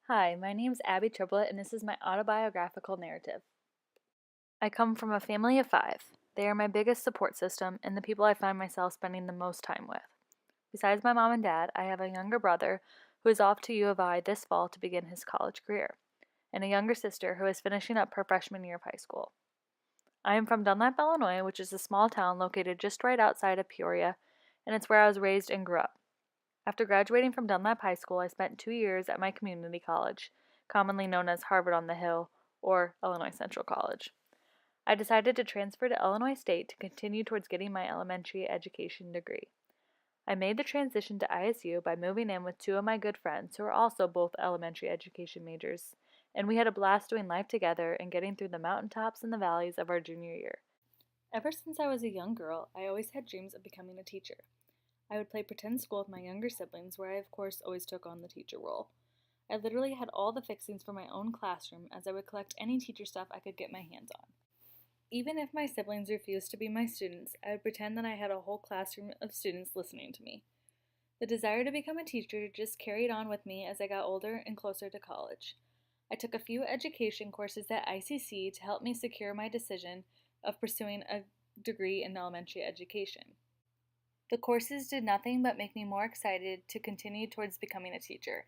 Hi, my name's Abby Triplett, and this is my autobiographical narrative. I come from a family of five. They are my biggest support system and the people I find myself spending the most time with. Besides my mom and dad, I have a younger brother who is off to U of I this fall to begin his college career, and a younger sister who is finishing up her freshman year of high school. I am from Dunlap, Illinois, which is a small town located just right outside of Peoria, and it's where I was raised and grew up. After graduating from Dunlap High School, I spent 2 years at my community college, commonly known as Harvard on the Hill or Illinois Central College. I decided to transfer to Illinois State to continue towards getting my elementary education degree. I made the transition to ISU by moving in with two of my good friends who are also both elementary education majors, and we had a blast doing life together and getting through the mountaintops and the valleys of our junior year. Ever since I was a young girl, I always had dreams of becoming a teacher. I would play pretend school with my younger siblings, where I, of course, always took on the teacher role. I literally had all the fixings for my own classroom, as I would collect any teacher stuff I could get my hands on. Even if my siblings refused to be my students, I would pretend that I had a whole classroom of students listening to me. The desire to become a teacher just carried on with me as I got older and closer to college. I took a few education courses at ICC to help me secure my decision of pursuing a degree in elementary education. The courses did nothing but make me more excited to continue towards becoming a teacher.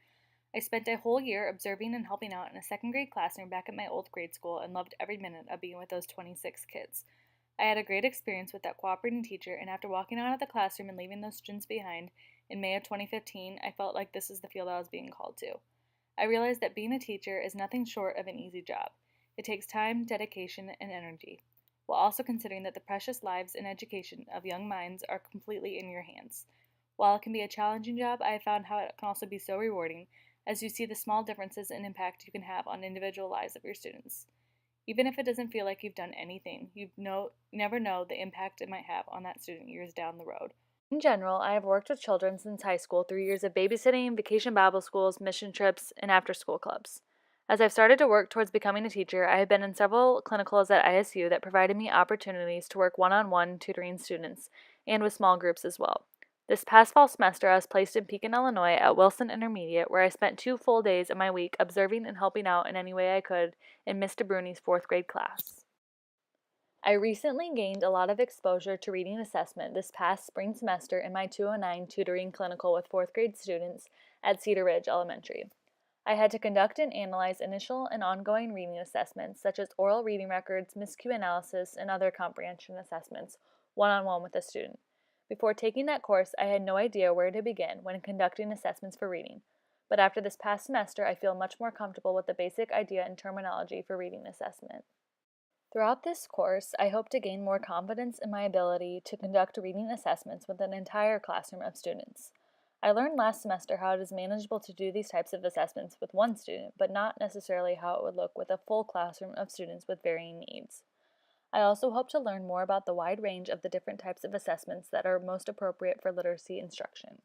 I spent a whole year observing and helping out in a second grade classroom back at my old grade school and loved every minute of being with those 26 kids. I had a great experience with that cooperating teacher, and after walking out of the classroom and leaving those students behind in May of 2015, I felt like this is the field I was being called to. I realized that being a teacher is nothing short of an easy job. It takes time, dedication, and energy, while also considering that the precious lives and education of young minds are completely in your hands. While it can be a challenging job, I have found how it can also be so rewarding as you see the small differences and impact you can have on individual lives of your students. Even if it doesn't feel like you've done anything, never know the impact it might have on that student years down the road. In general, I have worked with children since high school through years of babysitting, vacation Bible schools, mission trips, and after school clubs. As I've started to work towards becoming a teacher, I have been in several clinicals at ISU that provided me opportunities to work one on one tutoring students and with small groups as well. This past fall semester, I was placed in Pekin, Illinois at Wilson Intermediate, where I spent 2 full days of my week observing and helping out in any way I could in Mr. Bruni's fourth grade class. I recently gained a lot of exposure to reading assessment this past spring semester in my 209 tutoring clinical with fourth grade students at Cedar Ridge Elementary. I had to conduct and analyze initial and ongoing reading assessments such as oral reading records, miscue analysis, and other comprehension assessments, one-on-one with a student. Before taking that course, I had no idea where to begin when conducting assessments for reading, but after this past semester, I feel much more comfortable with the basic idea and terminology for reading assessment. Throughout this course, I hope to gain more confidence in my ability to conduct reading assessments with an entire classroom of students. I learned last semester how it is manageable to do these types of assessments with one student, but not necessarily how it would look with a full classroom of students with varying needs. I also hope to learn more about the wide range of the different types of assessments that are most appropriate for literacy instruction.